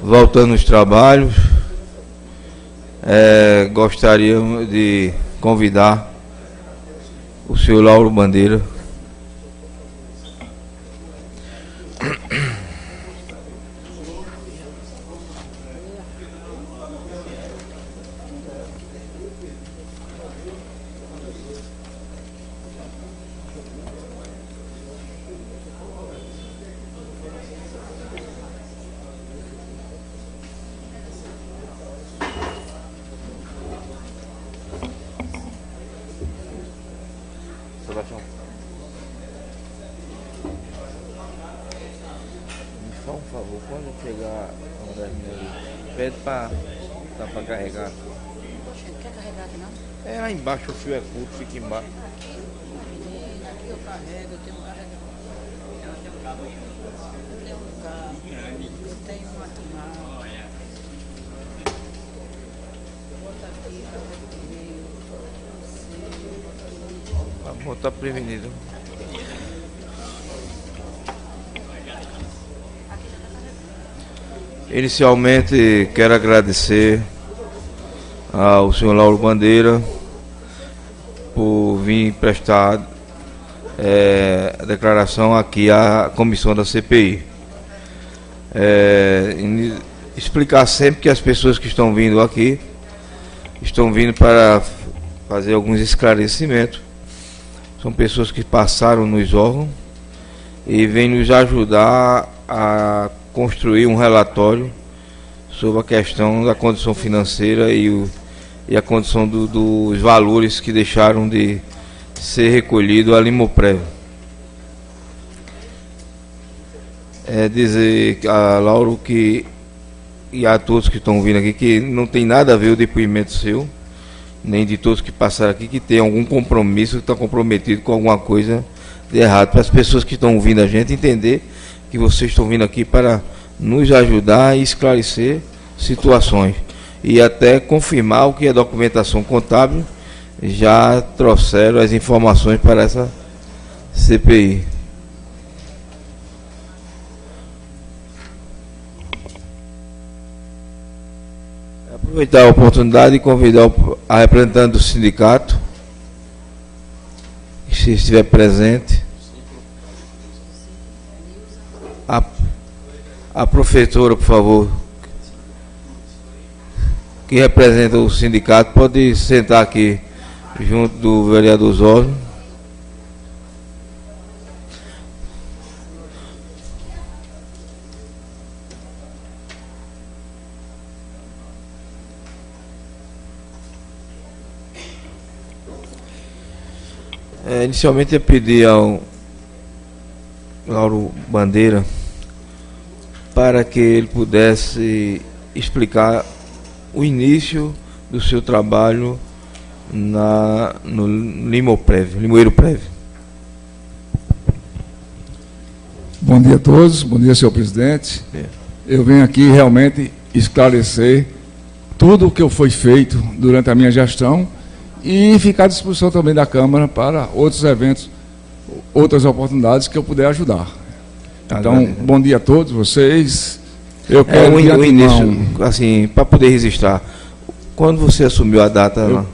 Voltando aos trabalhos, gostaria de convidar o senhor Lauro Bandeira. Só um favor, quando chegar uma das minhas ali, pede para carregar. Quer carregar aqui não? É lá embaixo, o fio é curto, fica embaixo. Aqui eu carrego, eu tenho um carregador. Eu tenho um cabo aí. Eu tenho um cabo. Eu tenho uma tomada. Bota aqui, Tá bom, tá prevenido. Inicialmente, quero agradecer ao senhor Lauro Bandeira por vir prestar a declaração aqui à comissão da CPI. Explicar sempre que as pessoas que estão vindo aqui estão vindo para fazer alguns esclarecimentos. São pessoas que passaram nos órgãos e vêm nos ajudar a construir um relatório sobre a questão da condição financeira e a condição dos valores que deixaram de ser recolhidos a Limoprev. Dizer a Lauro e a todos que estão vindo aqui que não tem nada a ver o depoimento seu, nem de todos que passaram aqui, que tem algum compromisso, que está comprometido com alguma coisa de errado. Para as pessoas que estão ouvindo a gente entender que vocês estão vindo aqui para nos ajudar e esclarecer situações e até confirmar o que a documentação contábil já trouxeram as informações para essa CPI. Aproveitar a oportunidade e convidar a representante do sindicato, que se estiver presente, a professora, por favor, que representa o sindicato, pode sentar aqui junto do vereador Zóvio. Inicialmente eu pedi ao Lauro Bandeira para que ele pudesse explicar o início do seu trabalho no Limoeiro Prev. Bom dia a todos, bom dia, senhor presidente. Eu venho aqui realmente esclarecer tudo o que foi feito durante a minha gestão e ficar à disposição também da Câmara para outros eventos, outras oportunidades que eu puder ajudar. Então, bom dia a todos vocês. Eu quero o início, assim, para poder registrar. Quando você assumiu a data lá?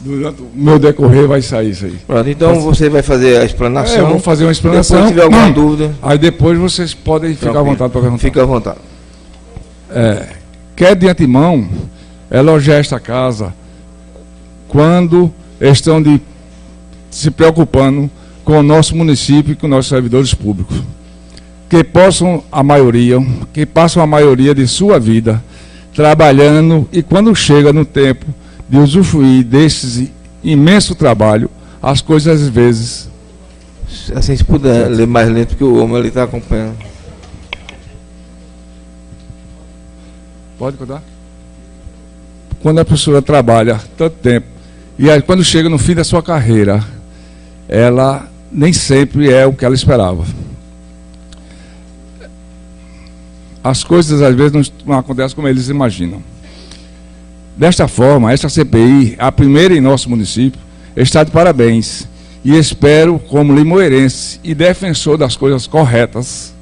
Durante o meu decorrer vai sair isso aí. Pronto, então você vai fazer a explanação. Eu vou fazer uma explanação. Se tiver alguma dúvida. Aí depois vocês podem ficar à vontade para perguntar. Fica à vontade. Quero de antemão elogiar esta casa quando estão se preocupando com o nosso município e com nossos servidores públicos, que passam a maioria de sua vida trabalhando, e quando chega no tempo de usufruir desse imenso trabalho, as coisas às vezes... Assim, se puder ler mais lento, porque o homem ali está acompanhando. Pode contar? Quando a pessoa trabalha tanto tempo, e aí, quando chega no fim da sua carreira, ela nem sempre é o que ela esperava. As coisas às vezes não acontecem como eles imaginam. Desta forma, esta CPI, a primeira em nosso município, está de parabéns. E espero, como limoeirense e defensor das coisas corretas,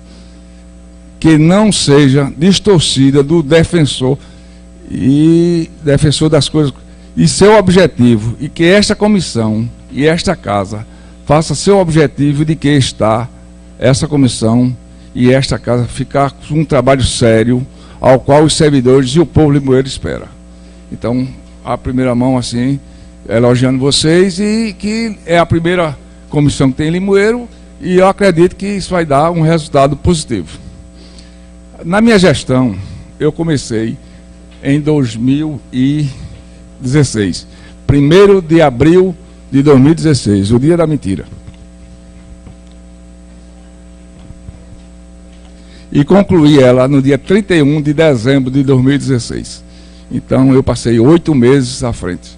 que não seja distorcida do defensor das coisas e seu objetivo, e que esta comissão e esta casa faça seu objetivo de que está essa comissão e esta casa ficar com um trabalho sério ao qual os servidores e o povo limoeiro espera. Então, a primeira mão assim, elogiando vocês, e que é a primeira comissão que tem em Limoeiro, e eu acredito que isso vai dar um resultado positivo. Na minha gestão, eu comecei em 2016, 1º de abril de 2016, o dia da mentira. E concluí ela no dia 31 de dezembro de 2016. Então eu passei 8 meses à frente.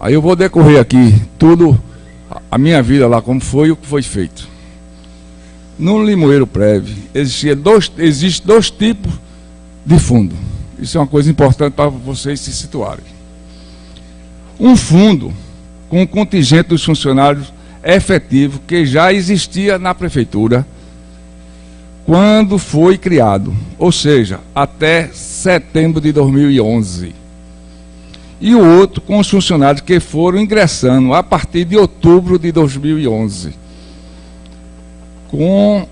Aí eu vou decorrer aqui tudo, a minha vida lá, como foi e o que foi feito. No Limoeiro Prev, existem dois tipos de fundo. Isso é uma coisa importante para vocês se situarem. Um fundo com o contingente dos funcionários efetivo que já existia na prefeitura quando foi criado, ou seja, até setembro de 2011. E o outro com os funcionários que foram ingressando a partir de outubro de 2011, com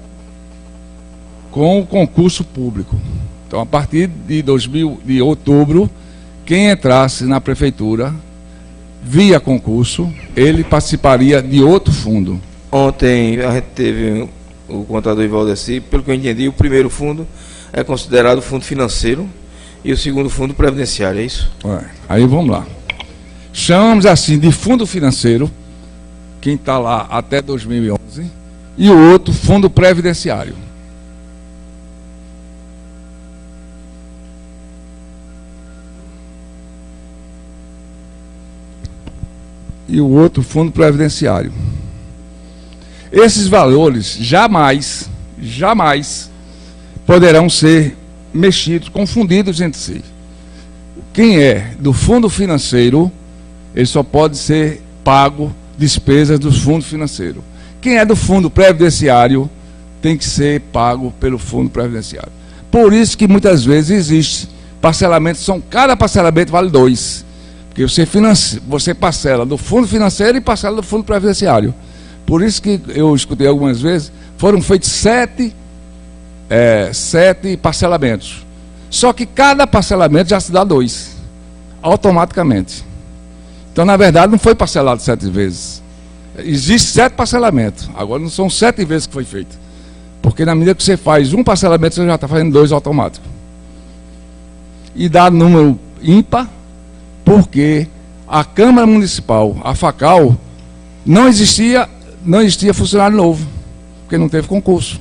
o concurso público. Então, a partir de outubro, quem entrasse na prefeitura via concurso, ele participaria de outro fundo. Ontem a gente teve o contador Ivaldeci, pelo que eu entendi, o primeiro fundo é considerado fundo financeiro e o segundo fundo previdenciário, é isso? Aí vamos lá. Chamamos assim de fundo financeiro, quem está lá até 2011, e o outro fundo previdenciário. E o outro fundo previdenciário. Esses valores jamais poderão ser mexidos, confundidos entre si. Quem é do fundo financeiro, ele só pode ser pago despesas do fundo financeiro. Quem é do fundo previdenciário tem que ser pago pelo fundo previdenciário. Por isso que muitas vezes existe parcelamento, cada parcelamento vale 2. Porque você parcela do fundo financeiro e parcela do fundo previdenciário. Por isso que eu escutei algumas vezes, foram feitos 7 parcelamentos. Só que cada parcelamento já se dá 2, automaticamente. Então, na verdade, não foi parcelado 7 vezes. Existe 7 parcelamentos. Agora não são 7 vezes que foi feito. Porque na medida que você faz um parcelamento, você já está fazendo 2 automáticos. E dá número ímpar, porque a Câmara Municipal, a FACAL, não existia funcionário novo, porque não teve concurso.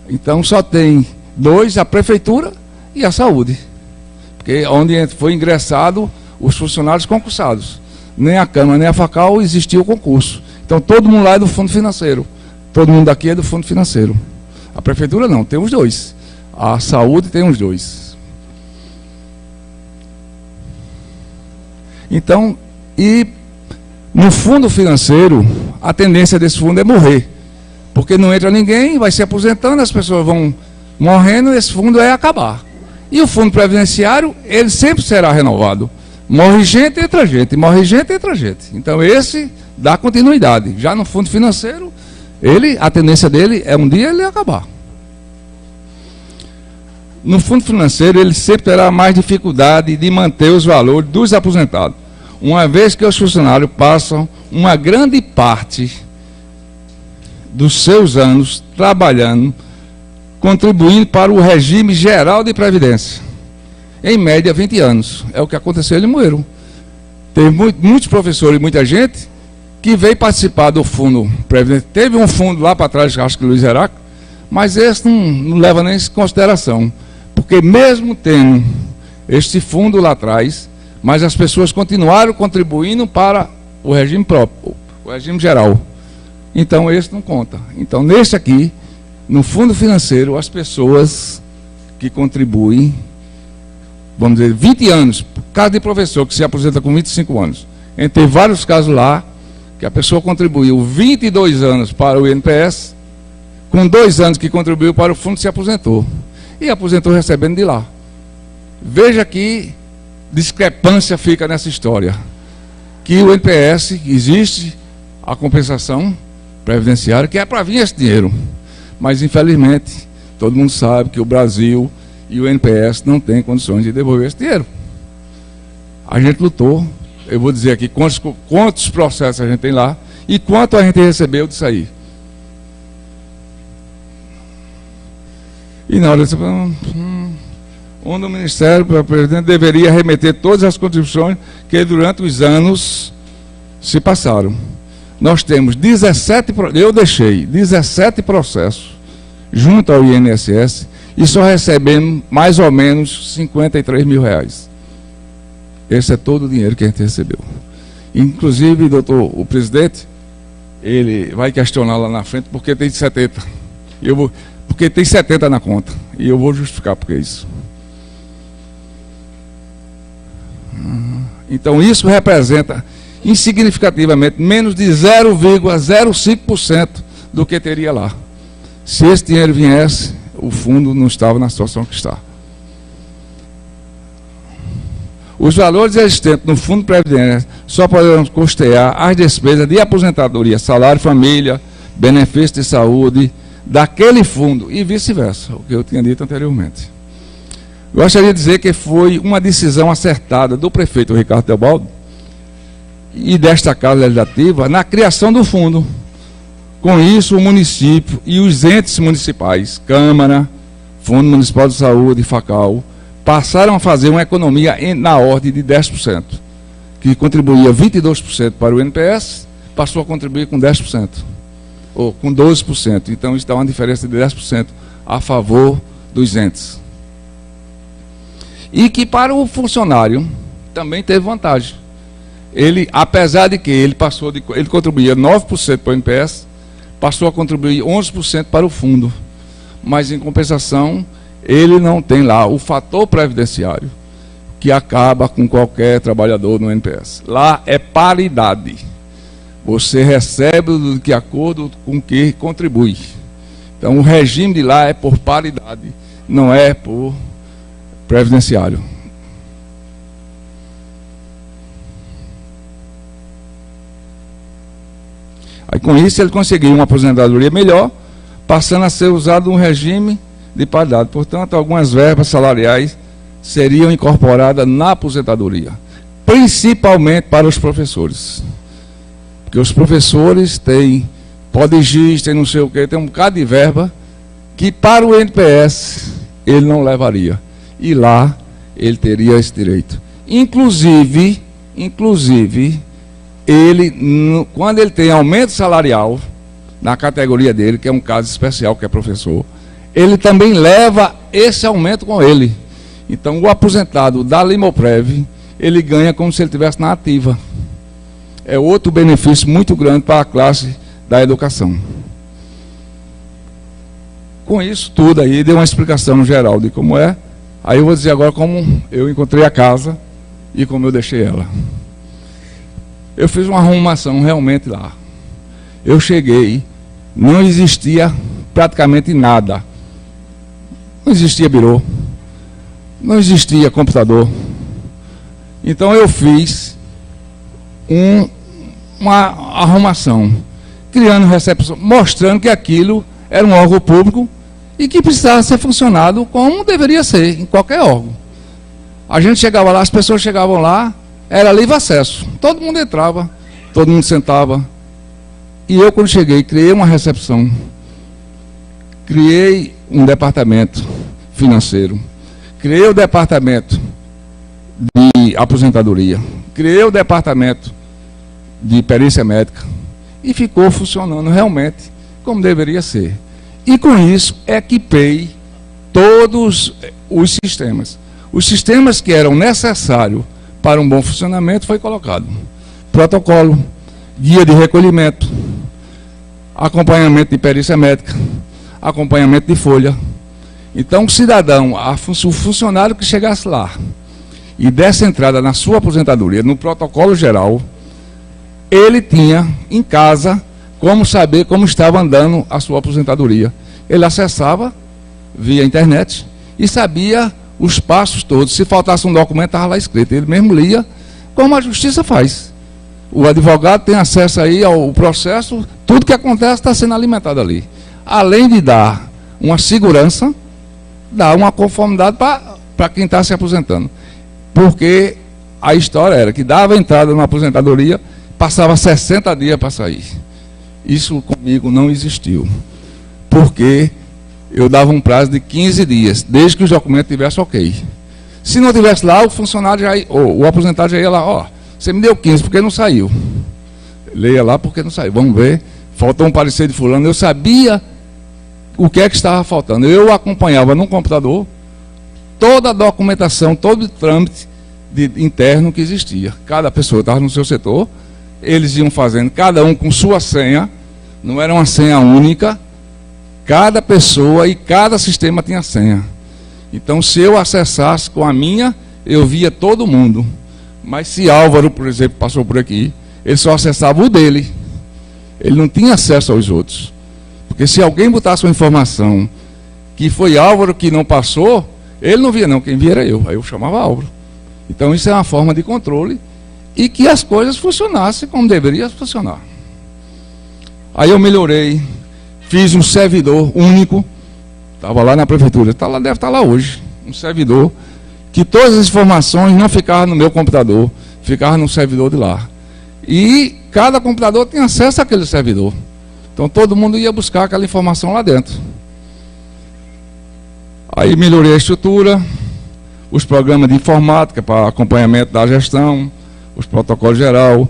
Então só tem 2, a Prefeitura e a Saúde, porque onde foi ingressado os funcionários concursados. Nem a Câmara, nem a FACAL existia o concurso. Então todo mundo lá é do Fundo Financeiro. Todo mundo aqui é do Fundo Financeiro. A Prefeitura não, tem os 2. A Saúde tem os 2. Então, e no fundo financeiro, a tendência desse fundo é morrer. Porque não entra ninguém, vai se aposentando, as pessoas vão morrendo, esse fundo é acabar. E o fundo previdenciário, ele sempre será renovado. Morre gente, entra gente, morre gente, entra gente. Então esse dá continuidade. Já no fundo financeiro, a tendência dele é um dia ele acabar. No fundo financeiro, ele sempre terá mais dificuldade de manter os valores dos aposentados, uma vez que os funcionários passam uma grande parte dos seus anos trabalhando, contribuindo para o regime geral de previdência. Em média, 20 anos. É o que aconteceu em Limoeiro. Teve muitos professores e muita gente que veio participar do fundo previdência. Teve um fundo lá para trás, acho que Luiz Heráclito, mas esse não leva nem em consideração. Porque mesmo tendo este fundo lá atrás, mas as pessoas continuaram contribuindo para o regime próprio, o regime geral. Então esse não conta. Então nesse aqui, no fundo financeiro, as pessoas que contribuem vamos dizer, 20 anos, caso de professor que se aposenta com 25 anos. A gente teve vários casos lá, que a pessoa contribuiu 22 anos para o INPS, com 2 anos que contribuiu para o fundo, se aposentou. E aposentou recebendo de lá. Veja que discrepância fica nessa história. Que o INPS, existe a compensação previdenciária, que é para vir esse dinheiro. Mas, infelizmente, todo mundo sabe que o Brasil e o INPS não têm condições de devolver esse dinheiro. A gente lutou, eu vou dizer aqui quantos processos a gente tem lá e quanto a gente recebeu disso aí. E na hora disso, onde o Ministério, o presidente, deveria remeter todas as contribuições que durante os anos se passaram. Nós temos 17, eu deixei 17 processos junto ao INSS e só recebemos mais ou menos 53 mil reais. Esse é todo o dinheiro que a gente recebeu. Inclusive, doutor, o presidente, ele vai questionar lá na frente porque tem 70. Porque tem 70 na conta. E eu vou justificar porque é isso. Então, isso representa insignificativamente menos de 0,05% do que teria lá. Se esse dinheiro viesse, o fundo não estava na situação que está. Os valores existentes no Fundo Previdência só poderão custear as despesas de aposentadoria, salário, família, benefício de saúde, daquele fundo e vice-versa, o que eu tinha dito anteriormente. Gostaria de dizer que foi uma decisão acertada do prefeito Ricardo Teobaldo e desta Casa Legislativa na criação do fundo. Com isso, o município e os entes municipais, Câmara, Fundo Municipal de Saúde, FACAL, passaram a fazer uma economia na ordem de 10%, que contribuía 22% para o INPS, passou a contribuir com 10%, ou com 12%. Então, isso dá uma diferença de 10% a favor dos entes. E que para o funcionário também teve vantagem. Ele, apesar de que ele contribuía 9% para o INPS, passou a contribuir 11% para o fundo. Mas, em compensação, ele não tem lá o fator previdenciário que acaba com qualquer trabalhador no INPS. Lá é paridade. Você recebe de acordo com o que contribui. Então, o regime de lá é por paridade, não é por previdenciário. Aí, com isso, ele conseguiu uma aposentadoria melhor, passando a ser usado um regime de paridade. Portanto, algumas verbas salariais seriam incorporadas na aposentadoria, principalmente para os professores. Porque os professores têm PODGIS, tem não sei o que, tem um bocado de verba que para o INPS ele não levaria. E lá ele teria esse direito. Inclusive, ele, quando ele tem aumento salarial, na categoria dele, que é um caso especial, que é professor, ele também leva esse aumento com ele. Então, o aposentado da Limoprev, ele ganha como se ele estivesse na ativa. É outro benefício muito grande para a classe da educação. Com isso tudo aí, dei uma explicação geral de como é. Aí eu vou dizer agora como eu encontrei a casa e como eu deixei ela. Eu fiz uma arrumação realmente lá. Eu cheguei, não existia praticamente nada. Não existia birô, não existia computador. Então eu fiz uma arrumação, criando recepção, mostrando que aquilo era um órgão público e que precisava ser funcionado como deveria ser, em qualquer órgão. A gente chegava lá, as pessoas chegavam lá, era livre acesso. Todo mundo entrava, todo mundo sentava. E eu, quando cheguei, criei uma recepção, criei um departamento financeiro, criei o departamento de aposentadoria, criei o departamento de perícia médica e ficou funcionando realmente como deveria ser. E com isso, equipei todos os sistemas. Os sistemas que eram necessários para um bom funcionamento foi colocado. Protocolo, guia de recolhimento, acompanhamento de perícia médica, acompanhamento de folha. Então, o cidadão, o funcionário que chegasse lá, e desse entrada na sua aposentadoria, no protocolo geral, ele tinha em casa como saber como estava andando a sua aposentadoria. Ele acessava via internet e sabia os passos todos. Se faltasse um documento, estava lá escrito. Ele mesmo lia, como a justiça faz. O advogado tem acesso aí ao processo, tudo que acontece está sendo alimentado ali. Além de dar uma segurança, dá uma conformidade para quem está se aposentando. Porque a história era que dava entrada na aposentadoria, passava 60 dias para sair. Isso comigo não existiu. Porque eu dava um prazo de 15 dias, desde que os documentos estivessem ok. Se não tivesse lá, o funcionário o aposentado já ia lá, ó, você me deu 15, porque não saiu? Leia lá porque não saiu. Vamos ver, faltou um parecer de fulano. Eu sabia o que é que estava faltando. Eu acompanhava no computador toda a documentação, todo o trâmite interno que existia. Cada pessoa estava no seu setor, eles iam fazendo, cada um com sua senha, não era uma senha única, cada pessoa e cada sistema tinha senha. Então, se eu acessasse com a minha, eu via todo mundo. Mas se Álvaro, por exemplo, passou por aqui, ele só acessava o dele. Ele não tinha acesso aos outros. Porque se alguém botasse uma informação que foi Álvaro que não passou, ele não via não, quem via era eu. Aí eu chamava Álvaro. Então isso é uma forma de controle e que as coisas funcionassem como deveriam funcionar. Aí eu melhorei, fiz um servidor único, estava lá na prefeitura, deve estar lá hoje, um servidor, que todas as informações não ficavam no meu computador, ficavam no servidor de lá. E cada computador tem acesso àquele servidor. Então todo mundo ia buscar aquela informação lá dentro. Aí melhorei a estrutura, os programas de informática para acompanhamento da gestão, os protocolos geral,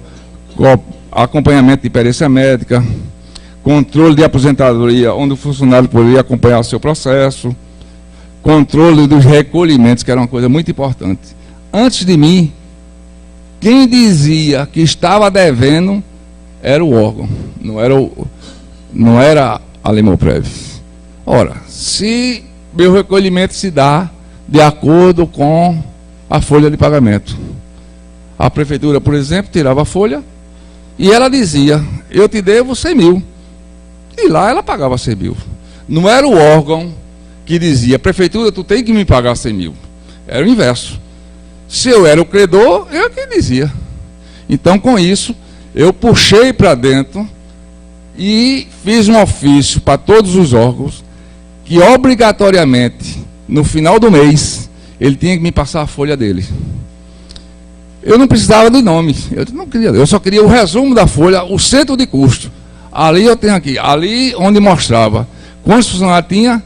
acompanhamento de perícia médica, controle de aposentadoria, onde o funcionário poderia acompanhar o seu processo, controle dos recolhimentos, que era uma coisa muito importante. Antes de mim, quem dizia que estava devendo era o órgão, não era a Limoprev. Ora, se meu recolhimento se dá de acordo com a folha de pagamento. A prefeitura, por exemplo, tirava a folha e ela dizia, eu te devo 100 mil. E lá ela pagava 100 mil. Não era o órgão que dizia, prefeitura, tu tem que me pagar 100 mil. Era o inverso. Se eu era o credor, eu que dizia. Então, com isso, eu puxei para dentro e fiz um ofício para todos os órgãos que, obrigatoriamente, no final do mês, ele tinha que me passar a folha dele. Eu não precisava do nome, eu só queria o resumo da folha, o centro de custo. Ali eu tenho aqui, ali onde mostrava quantos funcionários tinha,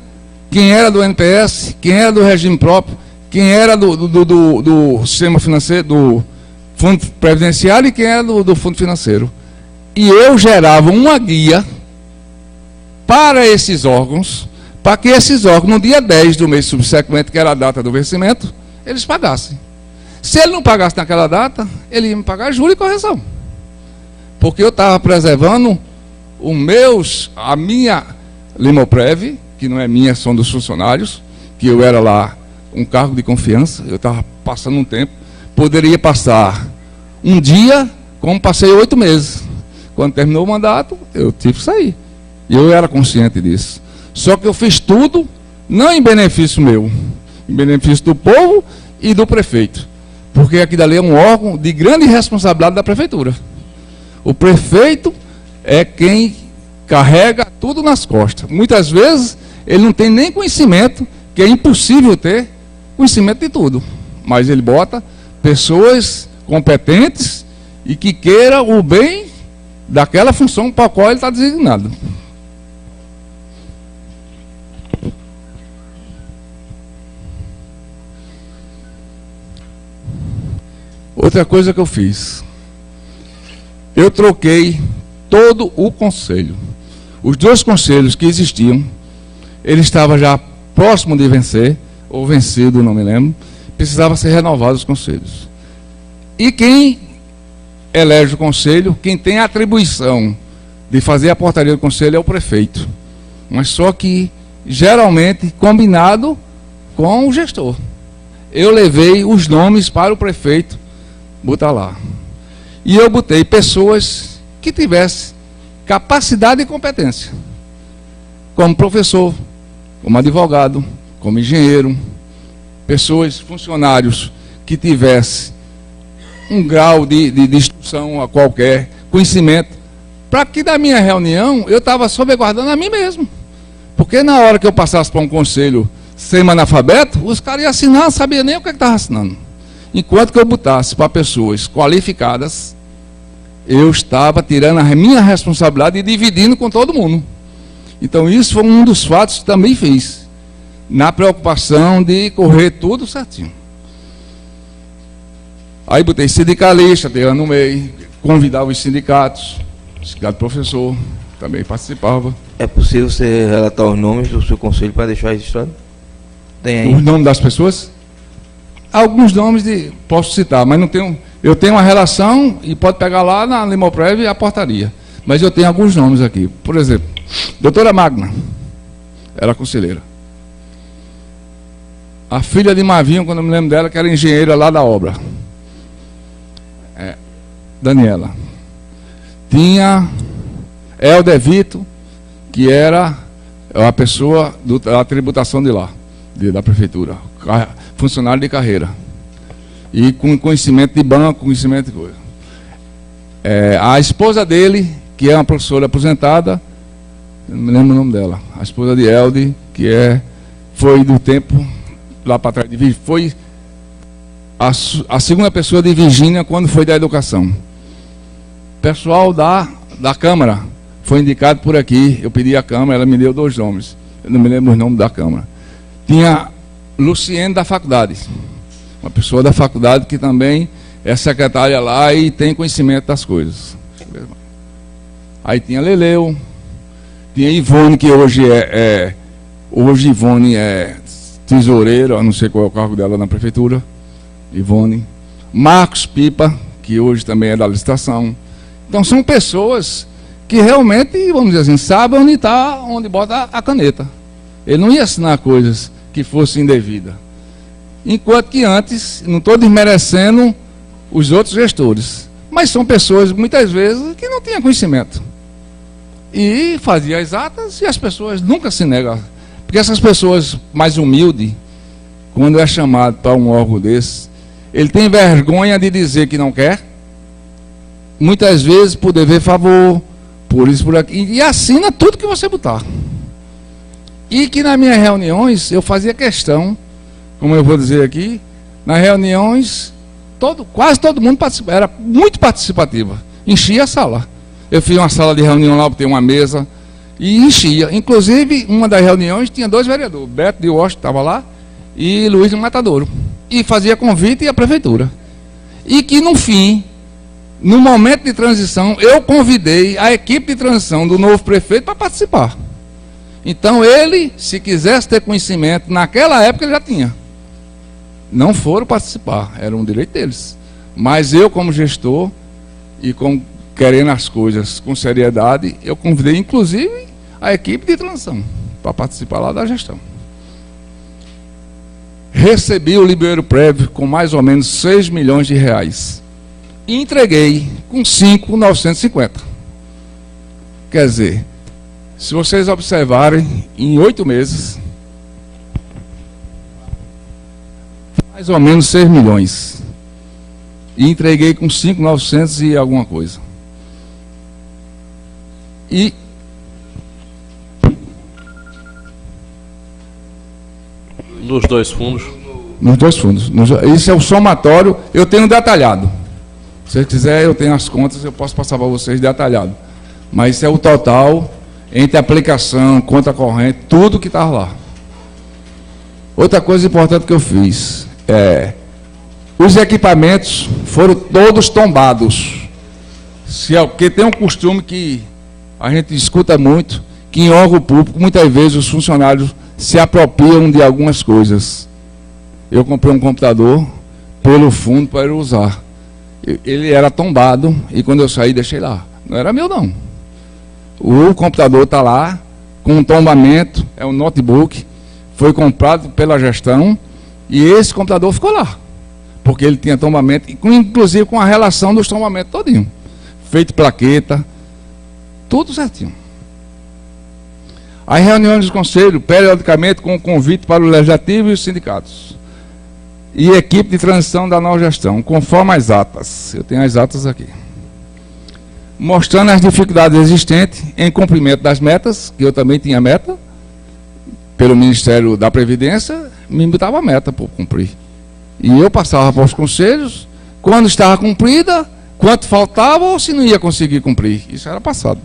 quem era do NPS, quem era do regime próprio, quem era do sistema financeiro, do fundo previdenciário e quem era do fundo financeiro. E eu gerava uma guia para esses órgãos, para que esses órgãos, no dia 10 do mês subsequente, que era a data do vencimento, eles pagassem. Se ele não pagasse naquela data, ele ia me pagar juros e correção. Porque eu estava preservando a minha Limoprev, que não é minha, são dos funcionários, que eu era lá um cargo de confiança, eu estava passando um tempo, poderia passar um dia, como passei 8 meses. Quando terminou o mandato, eu tive que sair. E eu era consciente disso. Só que eu fiz tudo, não em benefício meu, em benefício do povo e do prefeito. Porque aqui dali é um órgão de grande responsabilidade da prefeitura. O prefeito é quem carrega tudo nas costas. Muitas vezes, ele não tem nem conhecimento, que é impossível ter conhecimento de tudo. Mas ele bota pessoas competentes e que queiram o bem daquela função para a qual ele está designado. Outra coisa que eu fiz, eu troquei todo o conselho. Os 2 conselhos que existiam, ele estava já próximo de vencer, ou vencido, não me lembro, precisava ser renovados os conselhos. E quem elege o conselho, quem tem a atribuição de fazer a portaria do conselho é o prefeito. Mas só que, geralmente, combinado com o gestor. eu levei os nomes para o prefeito botar lá. E eu botei pessoas que tivessem capacidade e competência, como professor, como advogado, como engenheiro, pessoas, funcionários que tivessem um grau de instrução a qualquer, conhecimento, para que da minha reunião eu estava salvaguardando a mim mesmo. Porque na hora que eu passasse para um conselho semi-analfabeto, os caras iam assinar, não sabiam nem o que estava assinando. Enquanto que eu botasse para pessoas qualificadas, eu estava tirando a minha responsabilidade e dividindo com todo mundo. Então isso foi um dos fatos que também fiz, na preocupação de correr tudo certinho. Aí botei sindicalista, dei no meio, convidava os sindicatos, o sindicato professor, também participava. É possível você relatar os nomes do seu conselho para deixar registrado? Tem aí? Os nomes das pessoas? Alguns nomes posso citar, mas não tenho. Eu tenho uma relação e pode pegar lá na Limoprev a portaria. Mas eu tenho alguns nomes aqui. Por exemplo, doutora Magna, era conselheira. A filha de Mavinho, quando eu me lembro dela, que era engenheira lá da obra. Daniela. Tinha Helder Vito, que era a pessoa da tributação de lá, da prefeitura, funcionário de carreira. E com conhecimento de banco, conhecimento de coisa. A esposa dele, que é uma professora aposentada, não me lembro o nome dela, a esposa de Helder, que foi do tempo lá para trás de Virgínia, foi a segunda pessoa de Virgínia quando foi da educação. Pessoal da Câmara foi indicado por aqui, eu pedi à Câmara, ela me deu 2 nomes, eu não me lembro os nomes da Câmara. Tinha Luciene da faculdade, uma pessoa da faculdade que também é secretária lá e tem conhecimento das coisas. Aí tinha Leleu, tinha Ivone, que hoje hoje Ivone é tesoureira, eu não sei qual é o cargo dela na prefeitura, Ivone. Marcos Pipa, que hoje também é da licitação. Então são pessoas que realmente, vamos dizer assim, sabem onde bota a caneta. Ele não ia assinar coisas que fossem indevidas. Enquanto que antes, não estou desmerecendo os outros gestores, mas são pessoas, muitas vezes, que não tinham conhecimento. E fazia as atas e as pessoas nunca se negam. Porque essas pessoas mais humildes, quando é chamado para um órgão desse, ele tem vergonha de dizer que não quer, muitas vezes por dever favor, por isso, por aqui, e assina tudo que você botar. E que nas minhas reuniões eu fazia questão, como eu vou dizer aqui, nas reuniões quase todo mundo participava, era muito participativa, enchia a sala. Eu fiz uma sala de reunião lá, botei uma mesa e enchia. Inclusive, uma das reuniões tinha 2 vereadores, Beto de Washington estava lá e Luiz de Matadouro, e fazia convite à prefeitura. E que no fim, no momento de transição, eu convidei a equipe de transição do novo prefeito para participar. Então ele, se quisesse ter conhecimento, naquela época ele já tinha. Não foram participar, era um direito deles. Mas eu, como gestor, e querendo as coisas com seriedade, eu convidei inclusive a equipe de transição para participar lá da gestão. Recebi o Libero Prévio com mais ou menos 6 milhões de reais. E entreguei com 5.950. Quer dizer, se vocês observarem, em 8 meses, mais ou menos 6 milhões. E entreguei com 5.900 e alguma coisa. E nos 2 fundos? Nos 2 fundos. Isso é o somatório, eu tenho detalhado. Se você quiser, eu tenho as contas, eu posso passar para vocês detalhado. Mas isso é o total, entre aplicação, conta corrente, tudo que estava lá. Outra coisa importante que eu fiz, os equipamentos foram todos tombados. Porque tem um costume que a gente escuta muito, que em órgão público, muitas vezes os funcionários se apropriam de algumas coisas. Eu comprei um computador pelo fundo para eu usar. Ele era tombado e quando eu saí deixei lá. Não era meu não. O computador está lá com um tombamento, é um notebook, foi comprado pela gestão E esse computador ficou lá, porque ele tinha tombamento, inclusive com a relação dos tombamentos todinho, feito plaqueta, tudo certinho. As reuniões do conselho, periodicamente, com convite para o legislativo e os sindicatos. E equipe de transição da nova gestão, conforme as atas. Eu tenho as atas aqui. Mostrando as dificuldades existentes em cumprimento das metas, que eu também tinha meta, pelo Ministério da Previdência, me botava meta por cumprir. E eu passava para os conselhos, quando estava cumprida, quanto faltava ou se não ia conseguir cumprir. Isso era passado.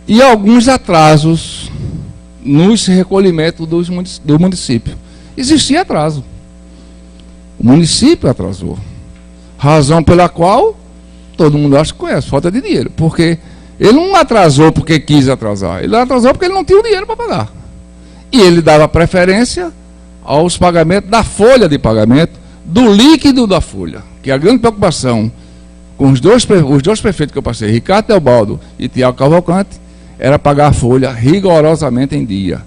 E alguns atrasos nos recolhimentos do município. Existia atraso. O município atrasou. Razão pela qual todo mundo acha que conhece, falta de dinheiro. Porque ele não atrasou porque quis atrasar. Ele atrasou porque ele não tinha o dinheiro para pagar. E ele dava preferência aos pagamentos da folha de pagamento, do líquido da folha. Que a grande preocupação com os dois prefeitos que eu passei, Ricardo Teobaldo e Tiago Cavalcante, era pagar a folha rigorosamente em dia.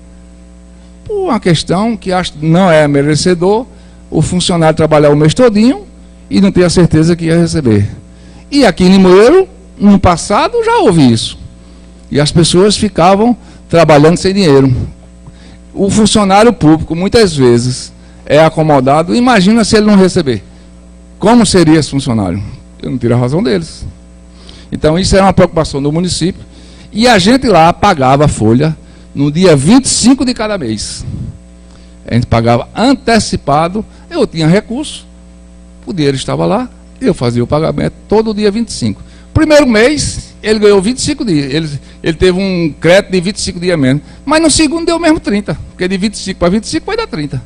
Por uma questão que acho que não é merecedor, o funcionário trabalhar o mês todinho e não ter a certeza que ia receber. E aqui em Limoeiro, no passado, já houve isso. E as pessoas ficavam trabalhando sem dinheiro. O funcionário público, muitas vezes, é acomodado. Imagina se ele não receber. Como seria esse funcionário? Eu não tiro a razão deles. Então, isso era uma preocupação do município. E a gente lá pagava a folha no dia 25 de cada mês. A gente pagava antecipado, eu tinha recurso, o dinheiro estava lá, eu fazia o pagamento todo dia 25. Primeiro mês, ele ganhou 25 dias, ele teve um crédito de 25 dias mesmo, mas no segundo deu mesmo 30, porque de 25 para 25 vai dar 30.